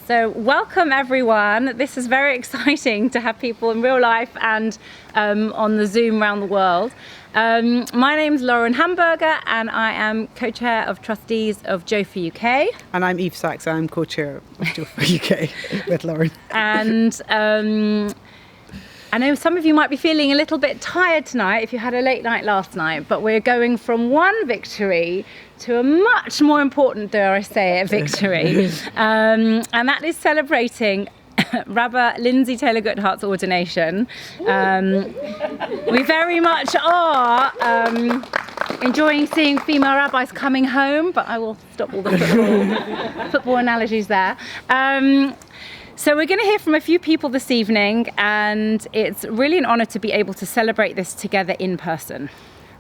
So welcome everyone. This is very exciting to have people in real life and on the Zoom around the world. My name is Lauren Hamburger and I am co-chair of trustees of JOFA UK. And I'm Eve Sachs, I'm co-chair of JOFA UK with Lauren. And I know some of you might be feeling a little bit tired tonight if you had a late night last night, but we're going from one victory to a much more important, dare I say it, victory. And that is celebrating Rabba Lindsey Guthartz ordination. We very much are enjoying seeing female rabbis coming home, but I will stop all the football analogies there. So we're going to hear from a few people this evening, and it's really an honour to be able to celebrate this together in person.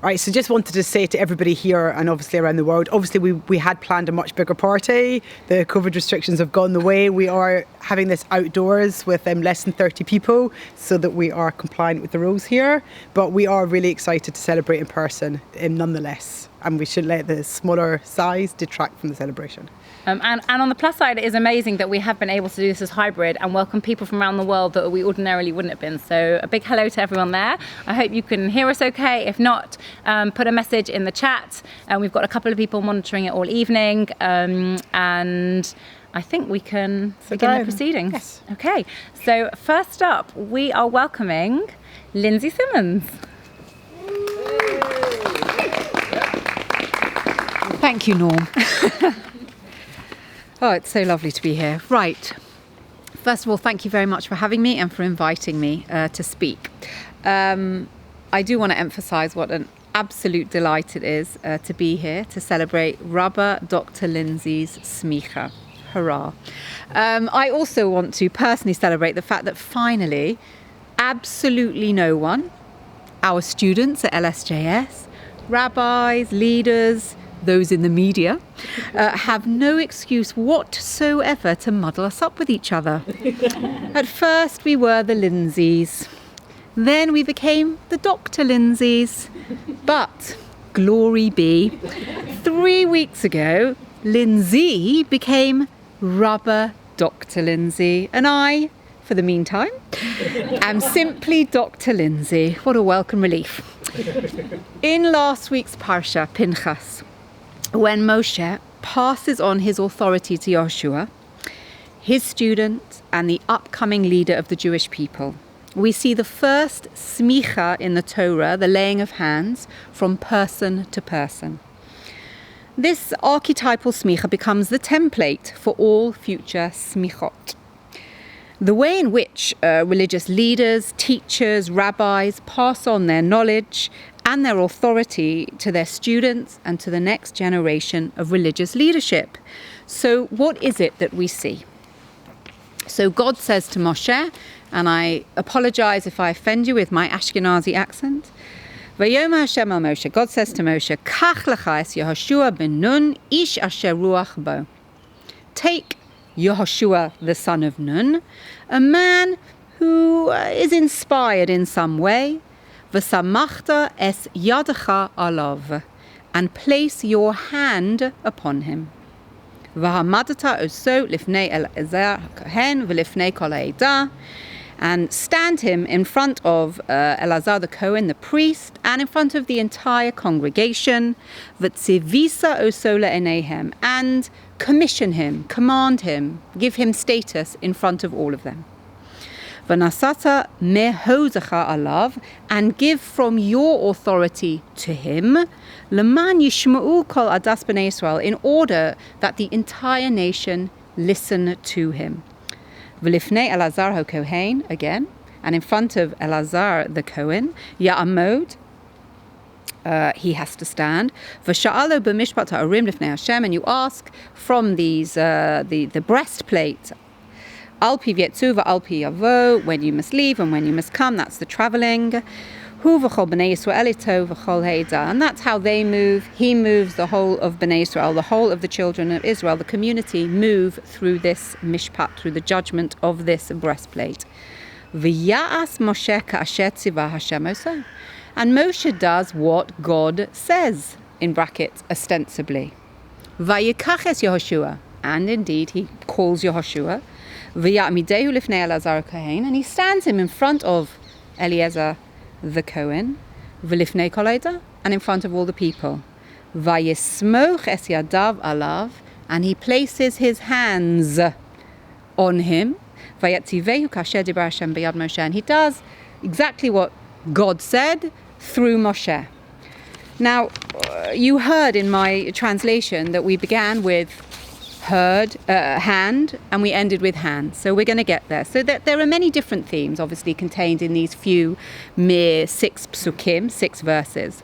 Right, so just wanted to say to everybody here and obviously around the world, obviously we had planned a much bigger party. The COVID restrictions have gone the way. We are having this outdoors with less than 30 people so that we are compliant with the rules here. But we are really excited to celebrate in person nonetheless. And we should let the smaller size detract from the celebration. And on the plus side, it is amazing that we have been able to do this as hybrid and welcome people from around the world that we ordinarily wouldn't have been. So a big hello to everyone there. I hope you can hear us okay. If not, put a message in the chat. We've got a couple of people monitoring it all evening. And I think we can begin the proceedings. Yes. Okay, so first up, we are welcoming Lindsay Simmonds. Thank you, Norm. Oh, it's so lovely to be here. Right. First of all, thank you very much for having me and for inviting me to speak. I do want to emphasize what an absolute delight it is to be here to celebrate Rabba Dr. Lindsey's Smicha. Hurrah. I also want to personally celebrate the fact that finally, absolutely no one, our students at LSJS, rabbis, leaders, those in the media, have no excuse whatsoever to muddle us up with each other. At first we were the Lindseys, then we became the Dr. Lindseys, but glory be, 3 weeks ago Lindsay became Rabba Dr. Lindsey, and I, for the meantime, am simply Dr. Lindsey. What a welcome relief. In last week's Parsha, Pinchas, when Moshe passes on his authority to Joshua, his student and the upcoming leader of the Jewish people, we see the first smicha in the Torah, the laying of hands, from person to person. This archetypal smicha becomes the template for all future smichot. The way in which religious leaders, teachers, rabbis pass on their knowledge and their authority to their students and to the next generation of religious leadership. So what is it that we see? So God says to Moshe, and I apologize if I offend you with my Ashkenazi accent, Vayomer Hashem al Moshe, God says to Moshe, Kach lecha es Yehoshua ben Nun, ish asher ruach bo. Take Yehoshua, the son of Nun, a man who is inspired in some way, v'samachta es yadecha alav, and place your hand upon him. V'hamadata oso lifnei Elazar kohen v'lifnei kol ha'edah, and stand him in front of Elazar the Kohen, the priest, and in front of the entire congregation, v'tzivisa oso le'eneihem, and commission him, command him, give him status in front of all of them. V'nasata mehodecha alav, and give from your authority to him, leman yishma'u kol adas b'nei Yisrael, in order that the entire nation listen to him. V'lifnei Elazar ha-Kohen, again, and in front of Elazar the Kohen, ya'amod, he has to stand. V'sha'alo b'mishpat ha'orim lifnei Hashem, and you ask from these the breastplate, al pi v'yetzu v'al pi yavo, when you must leave and when you must come. That's the traveling. Hu v'chol b'nei Yisrael ito v'chol ha'edah, and that's how they move. He moves the whole of b'nei Yisrael, the whole of the children of Israel, the community, move through this mishpat, through the judgment of this breastplate. V'ya'as Moshe ka'asher tzivah Hashem oso. And Moshe does what God says, in brackets, ostensibly. Vayikach es Yehoshua, And indeed, he calls Yehoshua. V'ya'midehu lifnei Elazar kohen, and he stands him in front of Eliezer the Cohen, v'lifnei kol ha'edah, and in front of all the people. Vayismoch es yadav alav, and he places his hands on him. Vayatzivehu kasher dibar Hashem b'yad Moshe, and he does exactly what God said through Moshe. Now, you heard in my translation that we began with hand, and we ended with hand. So we're going to get there. So there are many different themes, obviously, contained in these few mere 6 psukim, 6 verses.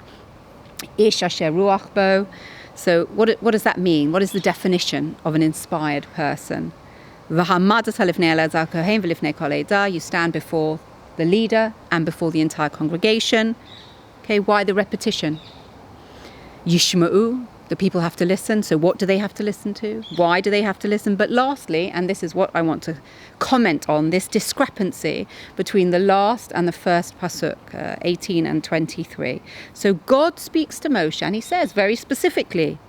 Ish asher ruach bo. So what does that mean? What is the definition of an inspired person? V'hamadat lifnei Elazar kohen v'lifnei kol ha'edah. You stand before the leader and before the entire congregation. Okay, why the repetition? Yishma'u, the people have to listen. So what do they have to listen to? Why do they have to listen? But lastly, and this is what I want to comment on, this discrepancy between the last and the first pasuk, 18 and 23. So God speaks to Moshe and he says very specifically,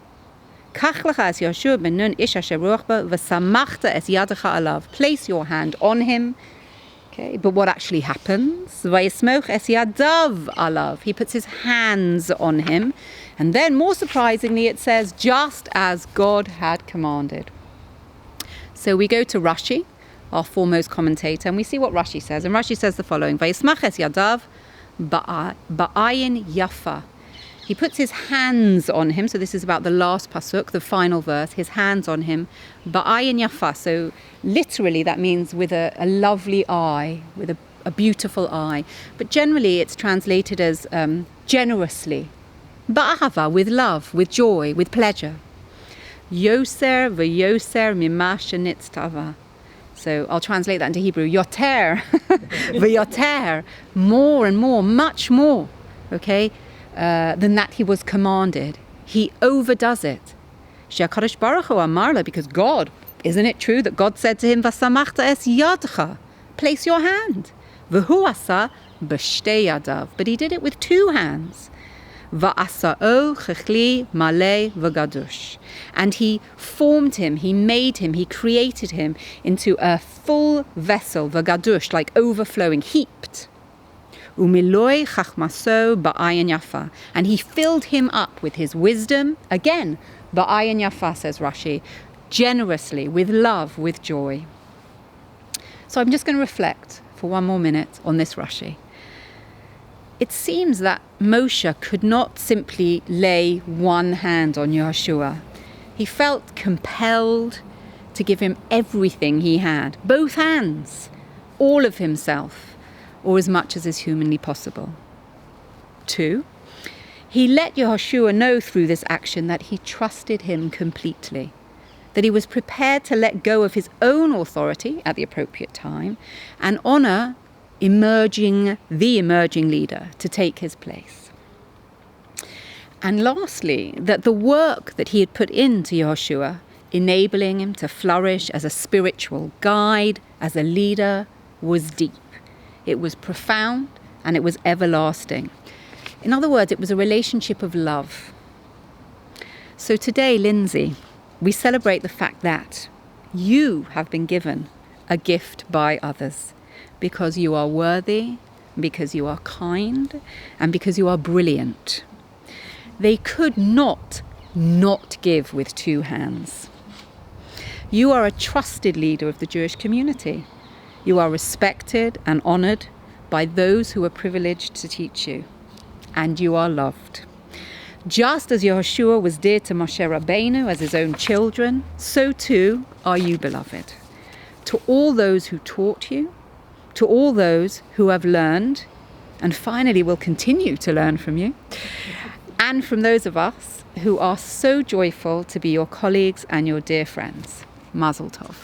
Kach lecha es Yehoshua ben Nun ish asher ruach bo v'samachta es yadecha alav. Place your hand on him. Okay, but what actually happens? Vayismoch es yadav alav. He puts his hands on him. And then, more surprisingly, it says, just as God had commanded. So we go to Rashi, our foremost commentator, and we see what Rashi says. And Rashi says the following, Vayismach es yadav ba'ayin yafa. He puts his hands on him. So this is about the last pasuk, the final verse. His hands on him. Ba'ayin yafa. So literally that means with a lovely eye, with a beautiful eye. But generally it's translated as generously. Ba'ahava, with love, with joy, with pleasure. Yoser v'yoser mimash nitztava. So I'll translate that into Hebrew. Yoter v'yoter, more and more, much more. Okay. Than that he was commanded. He overdoes it. She'akadosh Baruch Hu amar la, because God, isn't it true that God said to him, V'samachta es yadcha, place your hand. V'hu asa b'shtei yadav, but he did it with 2 hands. V'asa'o chechli malei v'gadush, and he formed him, he made him, he created him into a full vessel, v'gadush, like overflowing, heaped. Umiloi chachmaso ba'ayin yafa, and he filled him up with his wisdom, again, ba'ayin yafa, says Rashi, generously, with love, with joy. So I'm just going to reflect for 1 more minute on this Rashi. It seems that Moshe could not simply lay one hand on Yehoshua. He felt compelled to give him everything he had, both hands, all of himself, or as much as is humanly possible. 2, he let Yehoshua know through this action that he trusted him completely, that he was prepared to let go of his own authority at the appropriate time and honor the emerging leader to take his place. And lastly, that the work that he had put into Yehoshua, enabling him to flourish as a spiritual guide, as a leader, was deep. It was profound and it was everlasting. In other words, it was a relationship of love. So today, Lindsay, we celebrate the fact that you have been given a gift by others because you are worthy, because you are kind, and because you are brilliant. They could not give with 2 hands. You are a trusted leader of the Jewish community. You are respected and honored by those who are privileged to teach you. And you are loved. Just as Yehoshua was dear to Moshe Rabbeinu as his own children, so too are you, beloved. To all those who taught you, to all those who have learned, and finally will continue to learn from you, and from those of us who are so joyful to be your colleagues and your dear friends. Mazel tov.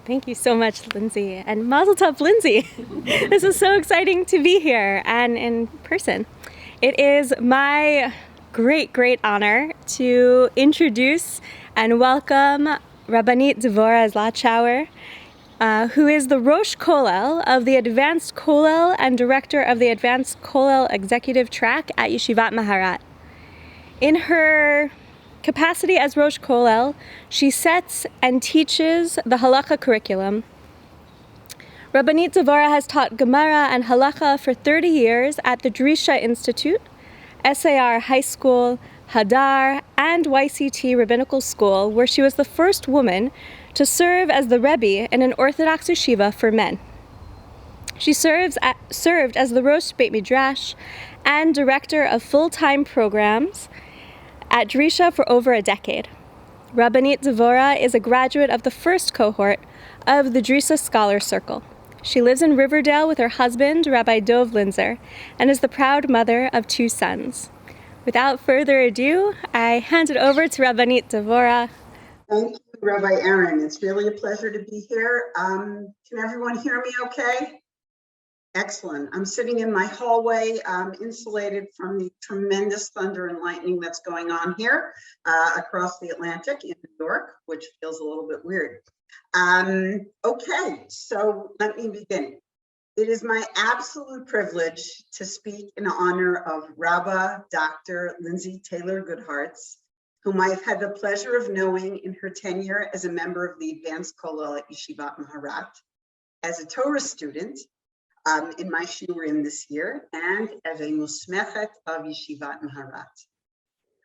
Thank you so much, Lindsay, and Mazel Tov, Lindsay. This is so exciting to be here and in person. It is my great honor to introduce and welcome Rabbanit Devorah Zlochower who is the Rosh Kollel of the Advanced Kollel and Director of the Advanced Kollel Executive Track at Yeshivat Maharat. In her capacity as Rosh Kollel, she sets and teaches the Halacha curriculum. Rabbanit Devorah has taught Gemara and Halacha for 30 years at the Drisha Institute, SAR High School, Hadar, and YCT Rabbinical School, where she was the first woman to serve as the Rabbi in an Orthodox yeshiva for men. She served as the Rosh Beit Midrash and director of full-time programs at Drisha for over a decade. Rabbanit Devorah is a graduate of the first cohort of the Drisha Scholar Circle. She lives in Riverdale with her husband, Rabbi Lindsey, and is the proud mother of 2 sons. Without further ado, I hand it over to Rabbanit Devorah. Thank you, Rabbi Eryn. It's really a pleasure to be here. Can everyone hear me okay? Excellent. I'm sitting in my hallway, insulated from the tremendous thunder and lightning that's going on here across the Atlantic in New York, which feels a little bit weird. Okay, so let me begin. It is my absolute privilege to speak in honor of Rabba Dr. Lindsay Guthartz, whom I've had the pleasure of knowing in her tenure as a member of the Advanced Kollel at Yeshivat Maharat, as a Torah student in my shiurim this year, and as a musmechet of Yeshivat Maharat.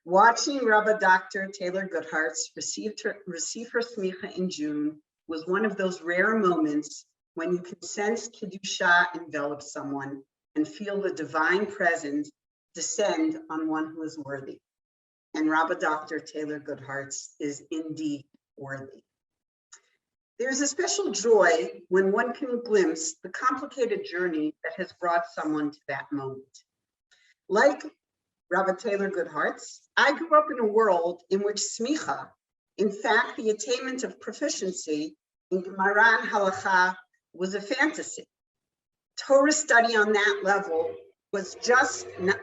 Watching Rabba Dr. Guthartz receive her Smicha in June was one of those rare moments when you can sense Kedusha envelop someone and feel the divine presence descend on one who is worthy. And Rabba Dr. Guthartz is indeed worthy. There's a special joy when one can glimpse the complicated journey that has brought someone to that moment. Like Rabba Guthartz, I grew up in a world in which Smicha, in fact, the attainment of proficiency in Gemara and Halacha, was a fantasy. Torah study on that level was just not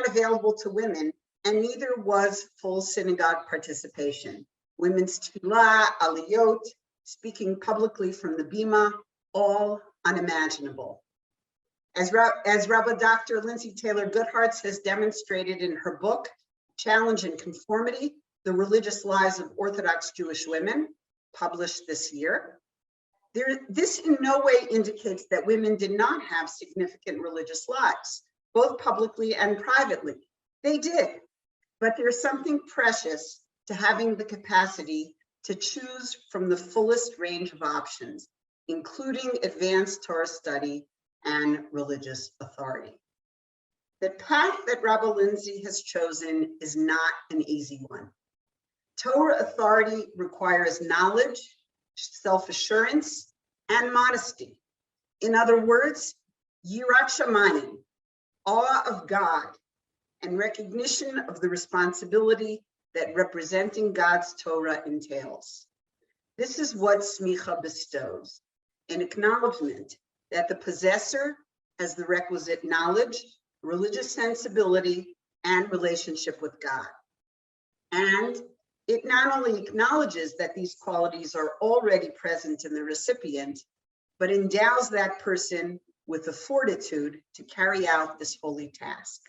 available to women, and neither was full synagogue participation. Women's tefillah, aliyot, speaking publicly from the bima, all unimaginable. As Rabbi Dr. Lindsay Guthartz has demonstrated in her book, Challenge and Conformity, The Religious Lives of Orthodox Jewish Women, published this year, this in no way indicates that women did not have significant religious lives, both publicly and privately. They did, but there's something precious to having the capacity to choose from the fullest range of options, including advanced Torah study and religious authority. The path that Rabba Lindsey has chosen is not an easy one. Torah authority requires knowledge, self-assurance, and modesty. In other words, yirat shamayim, awe of God, and recognition of the responsibility that representing God's Torah entails. This is what Smicha bestows, an acknowledgement that the possessor has the requisite knowledge, religious sensibility, and relationship with God. And it not only acknowledges that these qualities are already present in the recipient, but endows that person with the fortitude to carry out this holy task.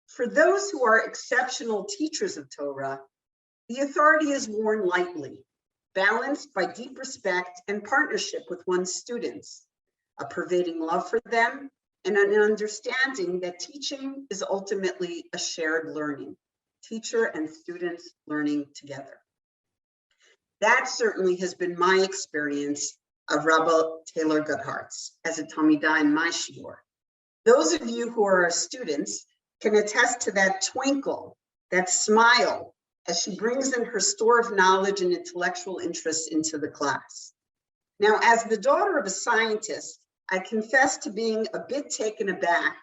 For those who are exceptional teachers of Torah, the authority is worn lightly, balanced by deep respect and partnership with one's students, a pervading love for them, and an understanding that teaching is ultimately a shared learning, teacher and students learning together. That certainly has been my experience of Rabba Guthartz as a Talmidah in my shiur. Those of you who are students can attest to that twinkle, that smile, as she brings in her store of knowledge and intellectual interests into the class. Now, as the daughter of a scientist, I confess to being a bit taken aback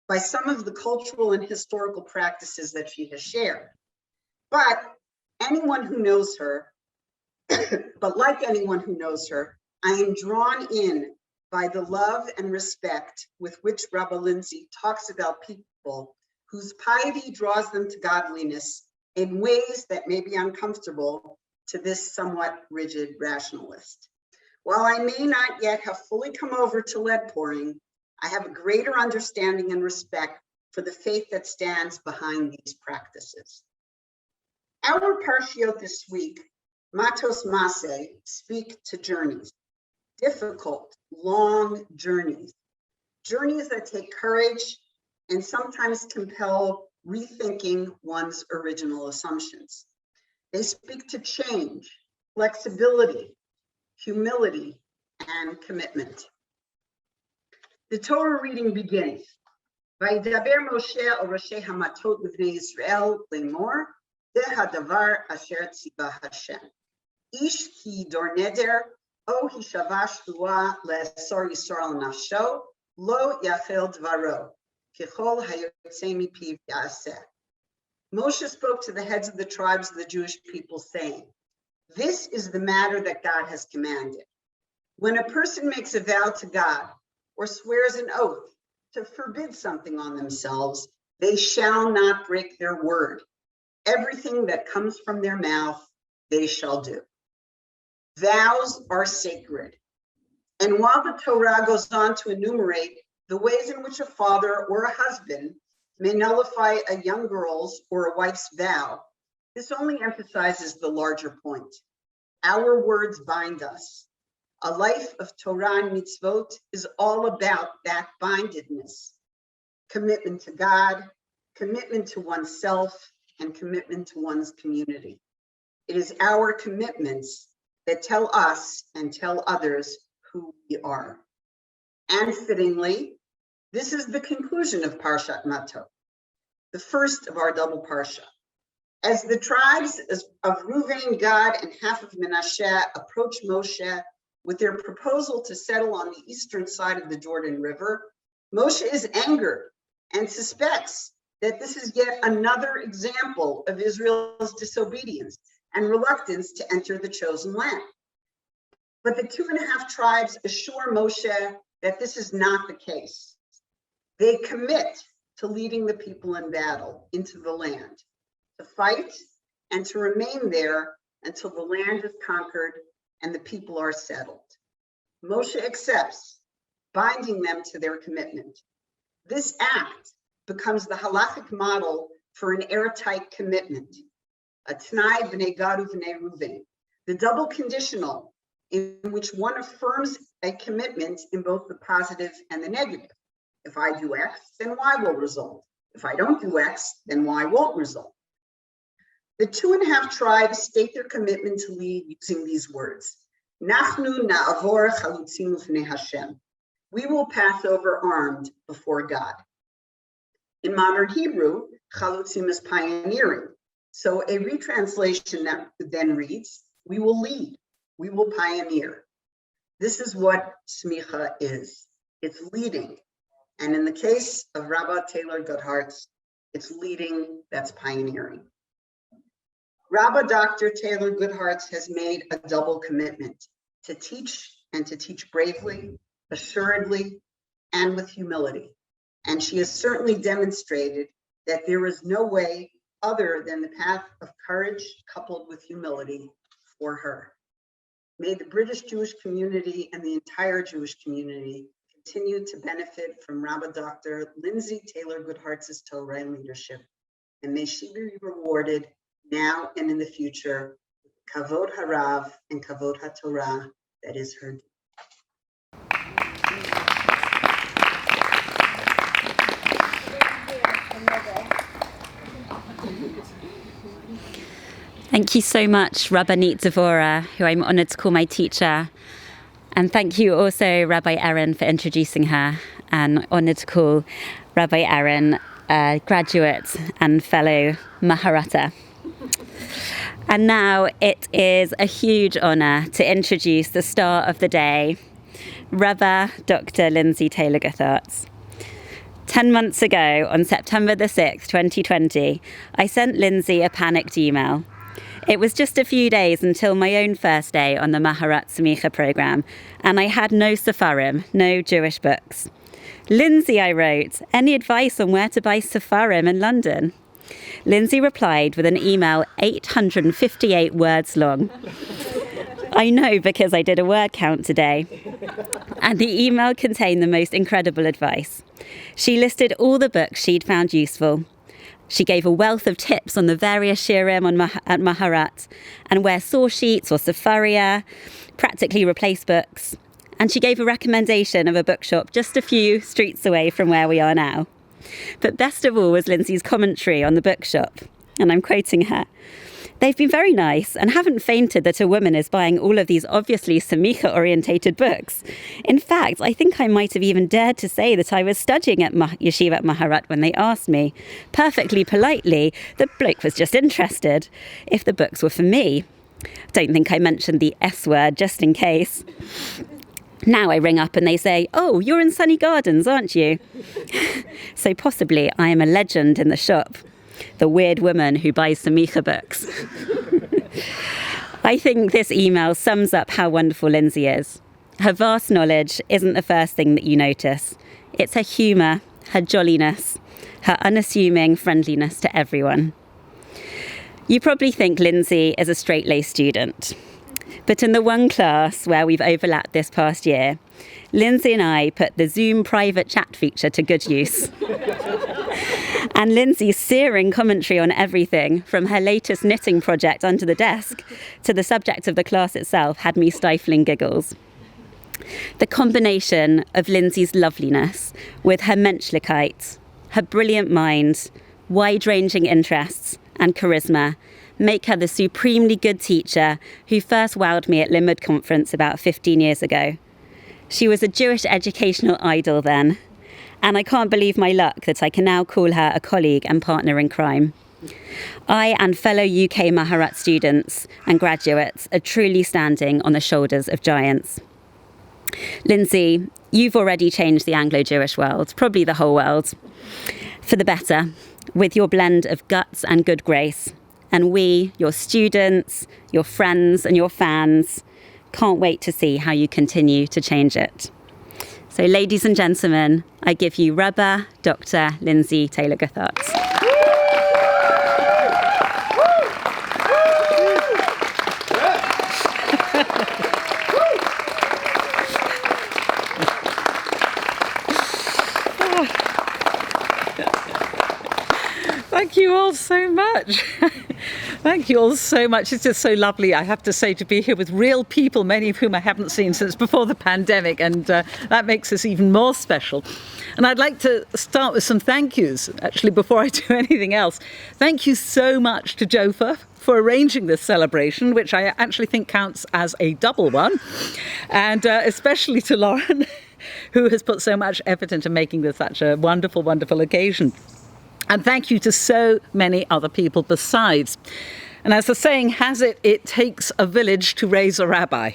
by some of the cultural and historical practices that she has shared. But anyone who knows her, like anyone who knows her, I am drawn in by the love and respect with which Rabba Lindsey talks about people whose piety draws them to godliness in ways that may be uncomfortable to this somewhat rigid rationalist. While I may not yet have fully come over to lead pouring, I have a greater understanding and respect for the faith that stands behind these practices. Our parshiot this week, Matos Maseh, speak to journeys, difficult, long journeys, journeys that take courage and sometimes compel rethinking one's original assumptions. They speak to change, flexibility, humility, and commitment. The Torah reading begins. Vayidaber Moshe al Roshei Hamatot B'nei Yisrael lemor, ze hadavar asher tzivah Hashem. Ish ki dor neder, o hishavash shvua le'asor Yisrael nafsho, lo yachel dvaro, kichol hayotzei mipiv ya'aseh. Moshe spoke to the heads of the tribes of the Jewish people, saying, "This is the matter that God has commanded. When a person makes a vow to God or swears an oath to forbid something on themselves, they shall not break their word. Everything that comes from their mouth, they shall do." Vows are sacred. And while the Torah goes on to enumerate the ways in which a father or a husband may nullify a young girl's or a wife's vow, this only emphasizes the larger point. Our words bind us. A life of Torah and mitzvot is all about that bindedness. Commitment to God, commitment to oneself, and commitment to one's community. It is our commitments that tell us and tell others who we are. And fittingly, this is the conclusion of Parshat Matot, the first of our double parsha. As the tribes of Reuven, Gad, and half of Menashe approach Moshe with their proposal to settle on the eastern side of the Jordan River, Moshe is angered and suspects that this is yet another example of Israel's disobedience and reluctance to enter the chosen land. But the 2.5 tribes assure Moshe that this is not the case. They commit to leading the people in battle into the land, to fight and to remain there until the land is conquered and the people are settled. Moshe accepts, binding them to their commitment. This act becomes the halachic model for an airtight commitment, a t'nai b'nei Gad u'b'nei Reuven, the double conditional in which one affirms a commitment in both the positive and the negative. If I do X, then Y will result. If I don't do X, then Y won't result. The 2.5 tribes state their commitment to lead using these words. Nachnu na'avor chalutzim ufnei Hashem. We will pass over armed before God. In modern Hebrew, chalutzim is pioneering. So a retranslation that then reads, we will lead, we will pioneer. This is what Smicha is. It's leading. And in the case of Rabbi Taylor Guthartz, it's leading that's pioneering. Rabbi Dr. Taylor Guthartz has made a double commitment to teach and to teach bravely, assuredly, and with humility. And she has certainly demonstrated that there is no way other than the path of courage coupled with humility for her. May the British Jewish community and the entire Jewish community continue to benefit from Rabbi Dr. Lindsay Taylor Guthartz's Torah and leadership. And may she be rewarded now and in the future, kavod harav and kavod haTorah that is her due. Thank you so much, Rabbanit Devorah, who I'm honoured to call my teacher. And thank you also, Rabbi Eryn, for introducing her, and honoured to call Rabbi Eryn a graduate and fellow Maharata. And now it is a huge honour to introduce the star of the day, Rabbi Dr. Lindsay Taylor Guthartz. 10 months ago, on September the 6th, 2020, I sent Lindsay a panicked email. It was just a few days until my own first day on the Maharat Smicha programme, and I had no Sefarim, no Jewish books. Lindsay, I wrote, any advice on where to buy Sefarim in London? Lindsay replied with an email 858 words long. I know because I did a word count today. And the email contained the most incredible advice. She listed all the books she'd found useful. She gave a wealth of tips on the various shirim at Maharat and where source sheets or sefaria practically replace books. And she gave a recommendation of a bookshop just a few streets away from where we are now. But best of all was Lindsay's commentary on the bookshop. And I'm quoting her. They've been very nice and haven't fainted that a woman is buying all of these obviously Smicha-orientated books. In fact, I think I might have even dared to say that I was studying at Yeshivat Maharat when they asked me. Perfectly politely, the bloke was just interested, if the books were for me. Don't think I mentioned the S word, just in case. Now I ring up and they say, "Oh, you're in Sunny Gardens, aren't you?" So possibly I am a legend in the shop. The weird woman who buys Smicha books. I think this email sums up how wonderful Lindsay is. Her vast knowledge isn't the first thing that you notice. It's her humour, her jolliness, her unassuming friendliness to everyone. You probably think Lindsay is a straight-laced student. But in the one class where we've overlapped this past year, Lindsay and I put the Zoom private chat feature to good use. And Lindsay's searing commentary on everything, from her latest knitting project under the desk to the subject of the class itself, had me stifling giggles. The combination of Lindsay's loveliness with her menschlichkeit, her brilliant mind, wide-ranging interests and charisma make her the supremely good teacher who first wowed me at Limud Conference about 15 years ago. She was a Jewish educational idol then, and I can't believe my luck that I can now call her a colleague and partner in crime. I and fellow UK Maharat students and graduates are truly standing on the shoulders of giants. Lindsay, you've already changed the Anglo-Jewish world, probably the whole world, for the better, with your blend of guts and good grace. And we, your students, your friends and your fans, can't wait to see how you continue to change it. So, ladies and gentlemen, I give you Rabba Dr. Lindsay Taylor Guthartz. Thank you all so much. Thank you all so much. It's just so lovely, I have to say, to be here with real people, many of whom I haven't seen since before the pandemic, and that makes this even more special. And I'd like to start with some thank yous, actually, before I do anything else. Thank you so much to JOFA for arranging this celebration, which I actually think counts as a double one, and especially to Lauren, who has put so much effort into making this such a wonderful, wonderful occasion. And thank you to so many other people besides. And as the saying has it, it takes a village to raise a rabbi.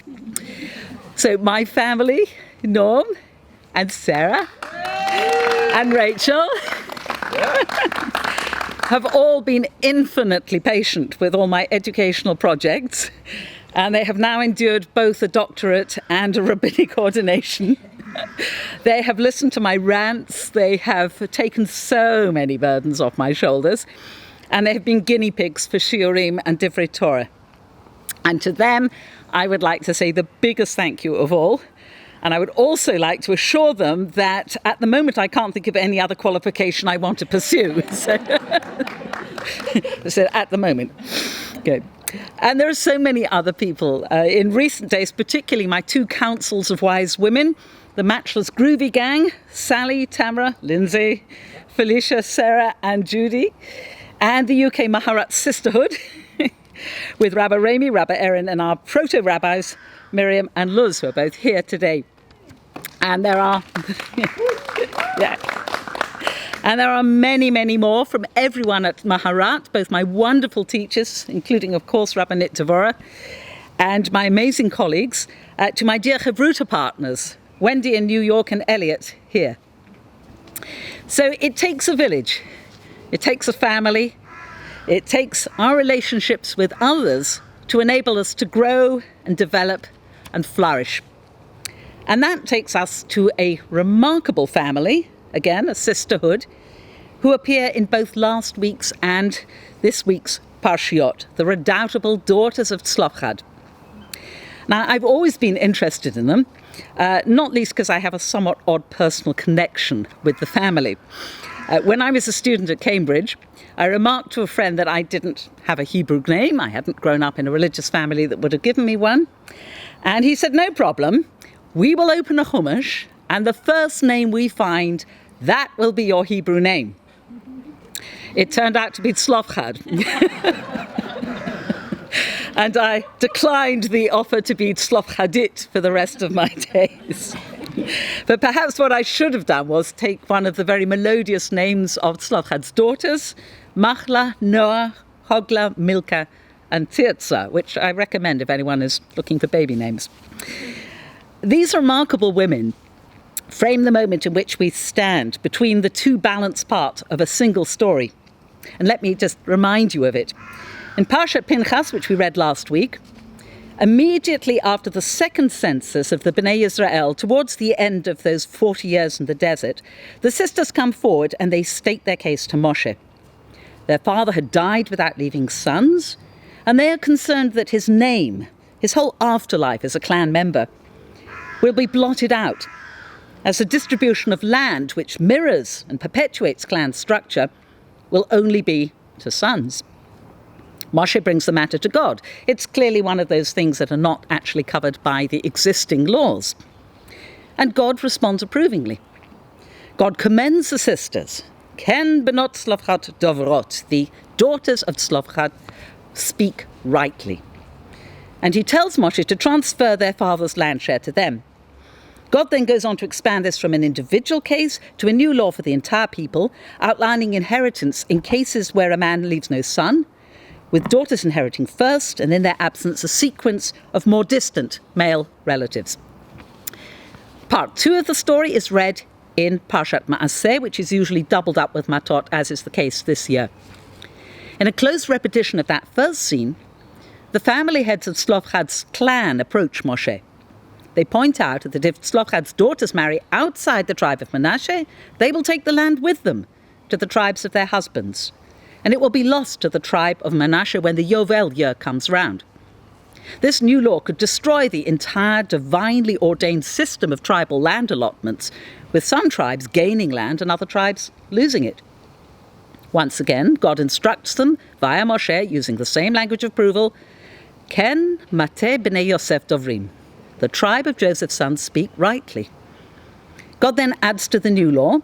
So my family, Norm and Sarah and Rachel, have all been infinitely patient with all my educational projects. And they have now endured both a doctorate and a rabbinic ordination. They have listened to my rants, they have taken so many burdens off my shoulders, and they have been guinea pigs for shiurim and divrei Torah. And to them, I would like to say the biggest thank you of all. And I would also like to assure them that at the moment I can't think of any other qualification I want to pursue. So at the moment. Good. And there are so many other people in recent days, particularly my two councils of wise women, the Matchless Groovy Gang, Sally, Tamara, Lindsay, Felicia, Sarah and Judy, and the UK Maharat Sisterhood with Rabbi Rami, Rabbi Eryn and our proto-rabbis, Miriam and Luz, who are both here today. And there are and there are many, many more from everyone at Maharat, both my wonderful teachers, including, of course, Rabbanit Devorah, and my amazing colleagues, to my dear Chavruta partners, Wendy in New York and Elliot here. So it takes a village, it takes a family, it takes our relationships with others to enable us to grow and develop and flourish. And that takes us to a remarkable family, again, a sisterhood, who appear in both last week's and this week's Parshiot, the redoubtable daughters of Zlochower. Now, I've always been interested in them, not least because I have a somewhat odd personal connection with the family. When I was a student at Cambridge, I remarked to a friend that I didn't have a Hebrew name. I hadn't grown up in a religious family that would have given me one. And he said, no problem. We will open a chumash, and the first name we find, that will be your Hebrew name. It turned out to be Zlochower. And I declined the offer to be Zlochadit for the rest of my days. But perhaps what I should have done was take one of the very melodious names of Zlochower's daughters, Machla, Noah, Hogla, Milka, and Tirza, which I recommend if anyone is looking for baby names. These remarkable women frame the moment in which we stand between the two balanced parts of a single story. And let me just remind you of it. In Parshat Pinchas, which we read last week, immediately after the second census of the Bnei Israel, towards the end of those 40 years in the desert, the sisters come forward and they state their case to Moshe. Their father had died without leaving sons, and they are concerned that his name, his whole afterlife as a clan member, will be blotted out, as the distribution of land, which mirrors and perpetuates clan structure, will only be to sons. Moshe brings the matter to God. It's clearly one of those things that are not actually covered by the existing laws. And God responds approvingly. God commends the sisters. Ken benot Zlochower Devorot, the daughters of Zlochower, speak rightly. And he tells Moshe to transfer their father's land share to them. God then goes on to expand this from an individual case to a new law for the entire people, outlining inheritance in cases where a man leaves no son, with daughters inheriting first, and in their absence, a sequence of more distant male relatives. Part 2 of the story is read in Parshat Maaseh, which is usually doubled up with Matot, as is the case this year. In a close repetition of that first scene, the family heads of Zlochower's clan approach Moshe. They point out that if Zlochower's daughters marry outside the tribe of Manasseh, they will take the land with them to the tribes of their husbands, and it will be lost to the tribe of Manasseh when the Yovel year comes round. This new law could destroy the entire divinely ordained system of tribal land allotments, with some tribes gaining land and other tribes losing it. Once again, God instructs them via Moshe, using the same language of approval, Ken Mate B'nei Yosef Dovrim. The tribe of Joseph's sons speak rightly. God then adds to the new law,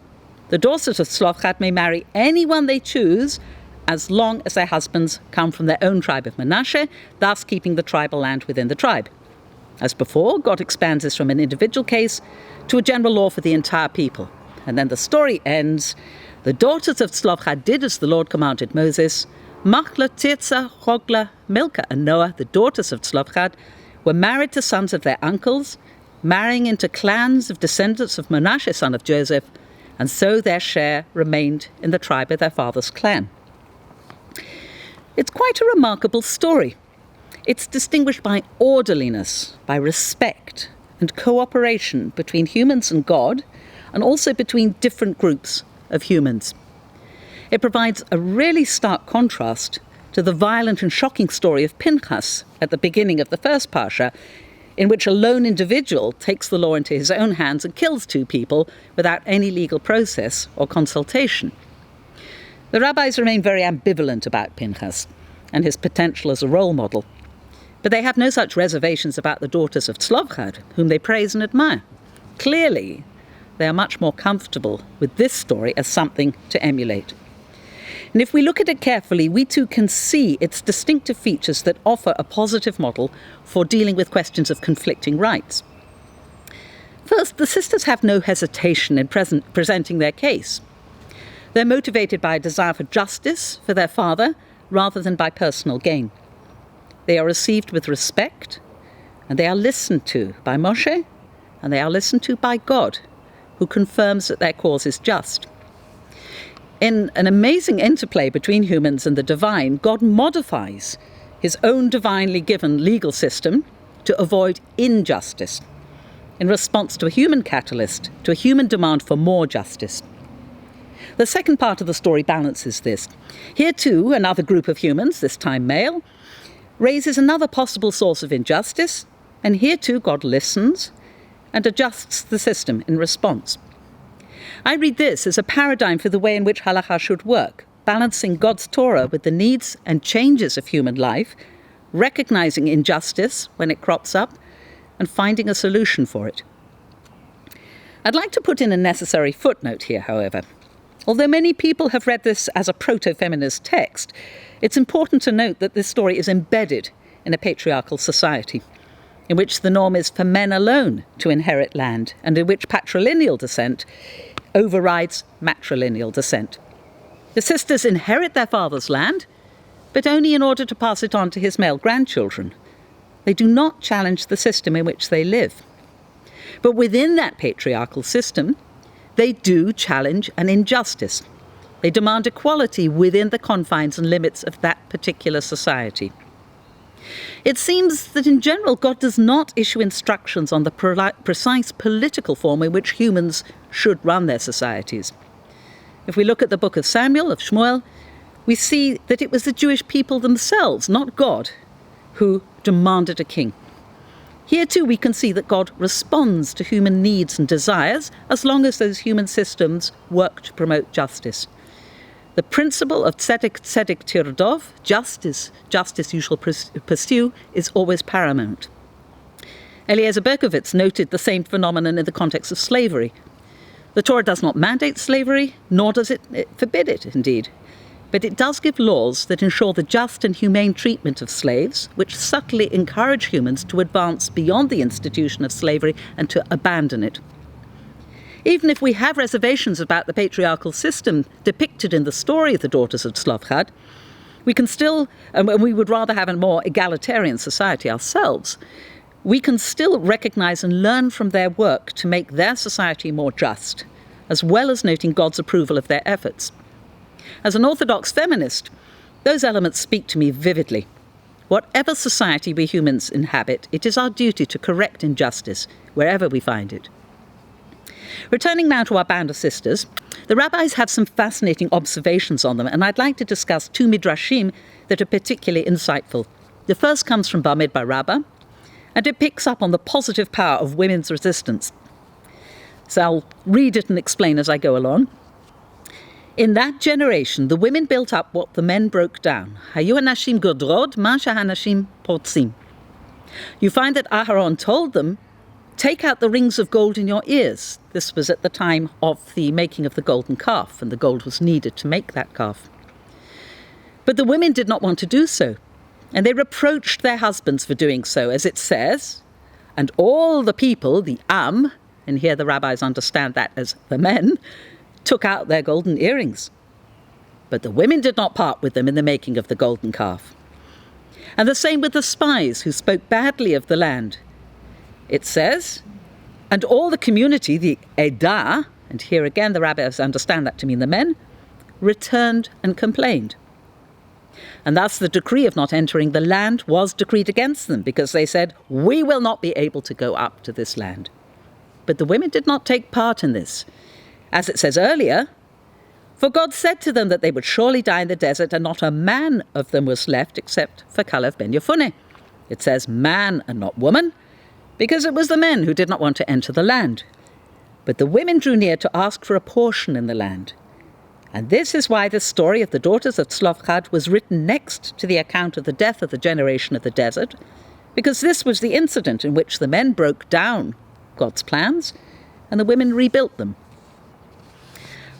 the daughters of Zlochower may marry anyone they choose, as long as their husbands come from their own tribe of Manasseh, thus keeping the tribal land within the tribe. As before, God expands this from an individual case to a general law for the entire people. And then the story ends, the daughters of Zlochower did as the Lord commanded Moses. Machla, Tirza, Hogla, Milka, and Noah, the daughters of Zlochower, were married to sons of their uncles, marrying into clans of descendants of Manasseh, son of Joseph, and so their share remained in the tribe of their father's clan. It's quite a remarkable story. It's distinguished by orderliness, by respect and cooperation between humans and God, and also between different groups of humans. It provides a really stark contrast to the violent and shocking story of Pinchas at the beginning of the first Parsha, in which a lone individual takes the law into his own hands and kills two people without any legal process or consultation. The rabbis remain very ambivalent about Pinchas and his potential as a role model, but they have no such reservations about the daughters of Zlochower, whom they praise and admire. Clearly, they are much more comfortable with this story as something to emulate. And if we look at it carefully, we too can see its distinctive features that offer a positive model for dealing with questions of conflicting rights. First, the sisters have no hesitation in presenting their case. They're motivated by a desire for justice for their father rather than by personal gain. They are received with respect, and they are listened to by Moshe, and they are listened to by God, who confirms that their cause is just. In an amazing interplay between humans and the divine, God modifies his own divinely given legal system to avoid injustice in response to a human catalyst, to a human demand for more justice. The second part of the story balances this. Here too, another group of humans, this time male, raises another possible source of injustice, and here too God listens and adjusts the system in response. I read this as a paradigm for the way in which halakha should work, balancing God's Torah with the needs and changes of human life, recognizing injustice when it crops up, and finding a solution for it. I'd like to put in a necessary footnote here, however. Although many people have read this as a proto-feminist text, it's important to note that this story is embedded in a patriarchal society, in which the norm is for men alone to inherit land, and in which patrilineal descent overrides matrilineal descent. The sisters inherit their father's land, but only in order to pass it on to his male grandchildren. They do not challenge the system in which they live. But within that patriarchal system, they do challenge an injustice. They demand equality within the confines and limits of that particular society. It seems that in general, God does not issue instructions on the precise political form in which humans should run their societies. If we look at the book of Samuel, of Shmuel, we see that it was the Jewish people themselves, not God, who demanded a king. Here too we can see that God responds to human needs and desires as long as those human systems work to promote justice. The principle of tzedek tirdov, justice you shall pursue, is always paramount. Eliezer Berkovitz noted the same phenomenon in the context of slavery. The Torah does not mandate slavery, nor does it forbid it, indeed. But it does give laws that ensure the just and humane treatment of slaves, which subtly encourage humans to advance beyond the institution of slavery and to abandon it. Even if we have reservations about the patriarchal system depicted in the story of the daughters of Zlochower, we can still, and we would rather have a more egalitarian society ourselves, we can still recognize and learn from their work to make their society more just, as well as noting God's approval of their efforts. As an Orthodox feminist, those elements speak to me vividly. Whatever society we humans inhabit, it is our duty to correct injustice wherever we find it. Returning now to our band of sisters, the rabbis have some fascinating observations on them, and I'd like to discuss two midrashim that are particularly insightful. The first comes from Bamidbar Rabbah, and it picks up on the positive power of women's resistance. So I'll read it and explain as I go along. In that generation, the women built up what the men broke down. Hayu hanashim godrod ma shehanashim potzim. You find that Aharon told them, take out the rings of gold in your ears. This was at the time of the making of the golden calf, and the gold was needed to make that calf. But the women did not want to do so, and they reproached their husbands for doing so, as it says, and all the people, the Am, and here the rabbis understand that as the men, took out their golden earrings. But the women did not part with them in the making of the golden calf. And the same with the spies who spoke badly of the land. It says, and all the community, the Edah, and here again the rabbis understand that to mean the men, returned and complained. And thus the decree of not entering the land was decreed against them, because they said, we will not be able to go up to this land. But the women did not take part in this. As it says earlier, for God said to them that they would surely die in the desert, and not a man of them was left except for Kalev ben Yefuneh. It says man and not woman, because it was the men who did not want to enter the land. But the women drew near to ask for a portion in the land. And this is why the story of the daughters of Zlochower was written next to the account of the death of the generation of the desert, because this was the incident in which the men broke down God's plans and the women rebuilt them.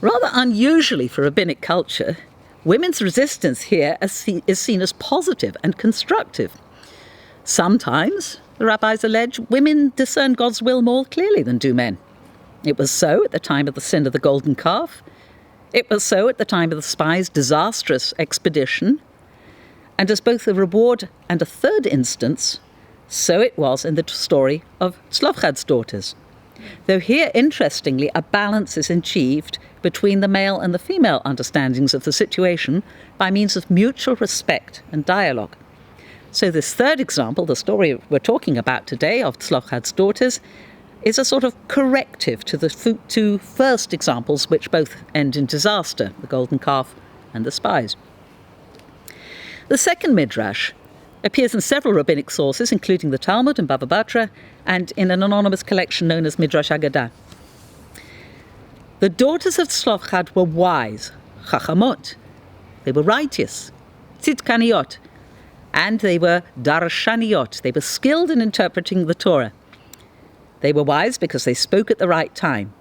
Rather unusually for rabbinic culture, women's resistance here is seen as positive and constructive. Sometimes, the rabbis allege, women discern God's will more clearly than do men. It was so at the time of the sin of the golden calf. It was so at the time of the spies' disastrous expedition. And as both a reward and a third instance, so it was in the story of Zlochower's daughters. Though here, interestingly, a balance is achieved between the male and the female understandings of the situation by means of mutual respect and dialogue. So this third example, the story we're talking about today of Zlochower's daughters, is a sort of corrective to the two first examples, which both end in disaster, the golden calf and the spies. The second midrash appears in several rabbinic sources, including the Talmud and Bava Batra, and in an anonymous collection known as Midrash Agadah. The daughters of Zlochower were wise, chachamot. They were righteous, tzidkaniot, and they were darshaniot. They were skilled in interpreting the Torah. They were wise because they spoke at the right time.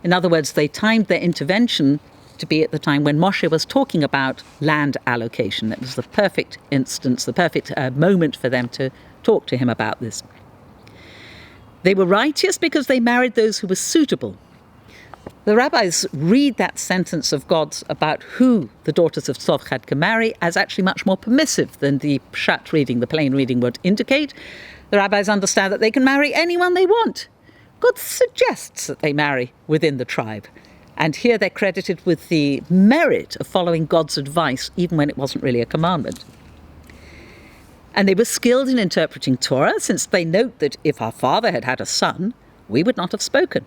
In other words, they timed their intervention to be at the time when Moshe was talking about land allocation. It was the perfect instance, the perfect moment for them to talk to him about this. They were righteous because they married those who were suitable. The rabbis read that sentence of God's about who the daughters of Zlochower can marry as actually much more permissive than the pshat reading, the plain reading would indicate. The rabbis understand that they can marry anyone they want. God suggests that they marry within the tribe. And here they're credited with the merit of following God's advice, even when it wasn't really a commandment. And they were skilled in interpreting Torah, since they note that if our father had had a son, we would not have spoken.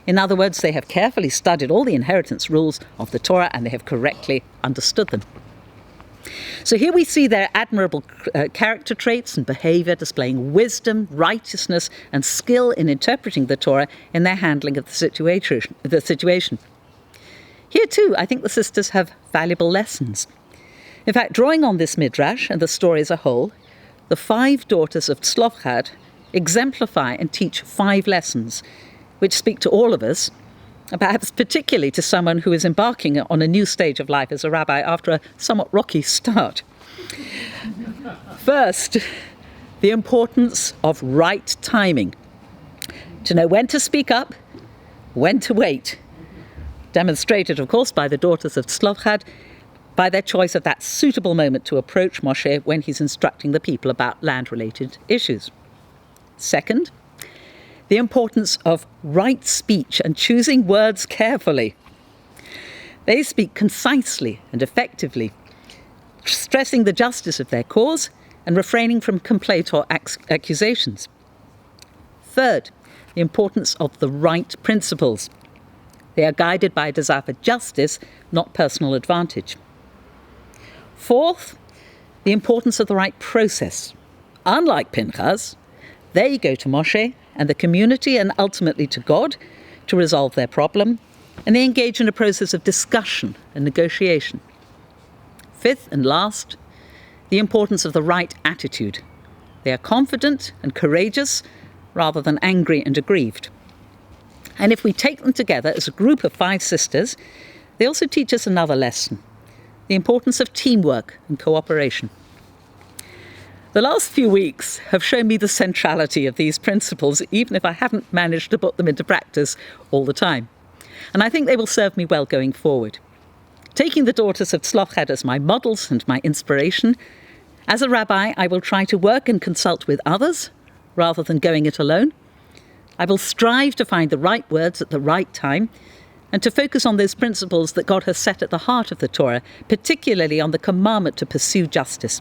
In other words, they have carefully studied all the inheritance rules of the Torah and they have correctly understood them. So here we see their admirable character traits and behavior, displaying wisdom, righteousness, and skill in interpreting the Torah in their handling of the situation. Here too, I think the sisters have valuable lessons. In fact, drawing on this midrash and the story as a whole, the 5 daughters of Zlochower exemplify and teach 5 lessons, which speak to all of us, perhaps particularly to someone who is embarking on a new stage of life as a rabbi after a somewhat rocky start. First, the importance of right timing. To know when to speak up, when to wait. Demonstrated, of course, by the daughters of Zlochower, by their choice of that suitable moment to approach Moshe when he's instructing the people about land-related issues. Second, the importance of right speech and choosing words carefully. They speak concisely and effectively, stressing the justice of their cause and refraining from complaint or accusations. Third, the importance of the right principles. They are guided by a desire for justice, not personal advantage. Fourth, the importance of the right process. Unlike Pinchas, they go to Moshe and the community and ultimately to God to resolve their problem, and they engage in a process of discussion and negotiation. Fifth and last, the importance of the right attitude. They are confident and courageous rather than angry and aggrieved. And if we take them together as a group of 5 sisters, they also teach us another lesson, the importance of teamwork and cooperation. The last few weeks have shown me the centrality of these principles, even if I haven't managed to put them into practice all the time. And I think they will serve me well going forward. Taking the daughters of Zlochower as my models and my inspiration, as a rabbi, I will try to work and consult with others rather than going it alone. I will strive to find the right words at the right time and to focus on those principles that God has set at the heart of the Torah, particularly on the commandment to pursue justice.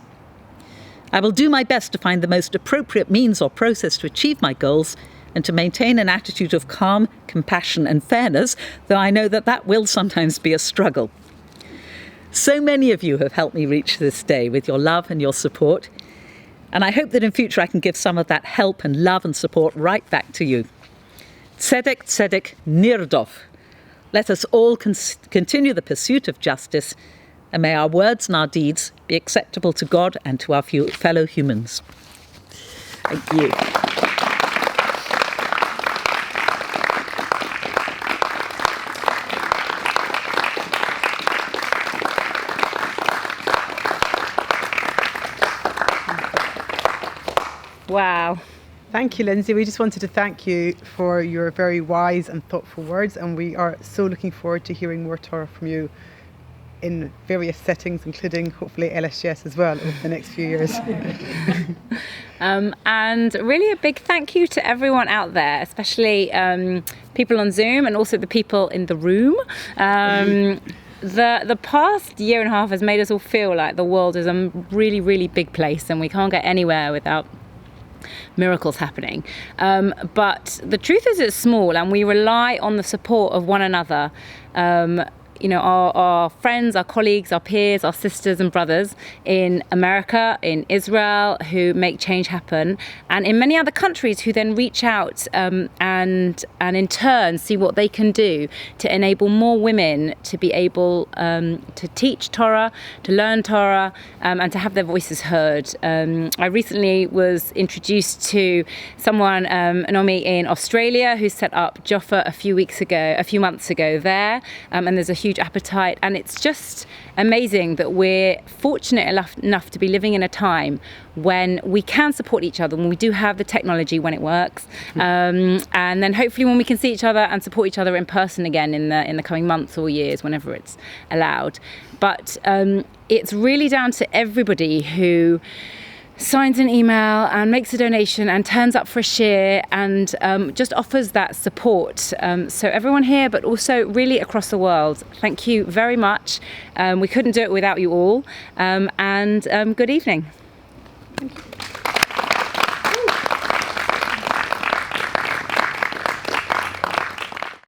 I will do my best to find the most appropriate means or process to achieve my goals and to maintain an attitude of calm, compassion and fairness, though I know that that will sometimes be a struggle. So many of you have helped me reach this day with your love and your support, and I hope that in future I can give some of that help and love and support right back to you. Tzedek, tzedek, nirdof. Let us all continue the pursuit of justice, and may our words and our deeds be acceptable to God and to our fellow humans. Thank you. Wow. Thank you, Lindsay. We just wanted to thank you for your very wise and thoughtful words, and we are so looking forward to hearing more Torah from you in various settings, including hopefully LSGS as well over the next few years. And really a big thank you to everyone out there, especially people on Zoom and also the people in the room. The past year and a half has made us all feel like the world is a really, really big place and we can't get anywhere without miracles happening. But the truth is it's small, and we rely on the support of one another. Our friends, our colleagues, our peers, our sisters and brothers in America, in Israel, who make change happen, and in many other countries who then reach out and in turn see what they can do to enable more women to be able to teach Torah, to learn Torah, and to have their voices heard. I recently was introduced to someone, Naomi, in Australia, who set up JOFA a few months ago there, and there's a huge appetite, and it's just amazing that we're fortunate enough to be living in a time when we can support each other, when we do have the technology when it works, and then hopefully when we can see each other and support each other in person again in the coming months or years, whenever it's allowed. But it's really down to everybody who signs an email and makes a donation and turns up for a share and just offers that support. So everyone here, but also really across the world, thank you very much. We couldn't do it without you all. And good evening. Thank you.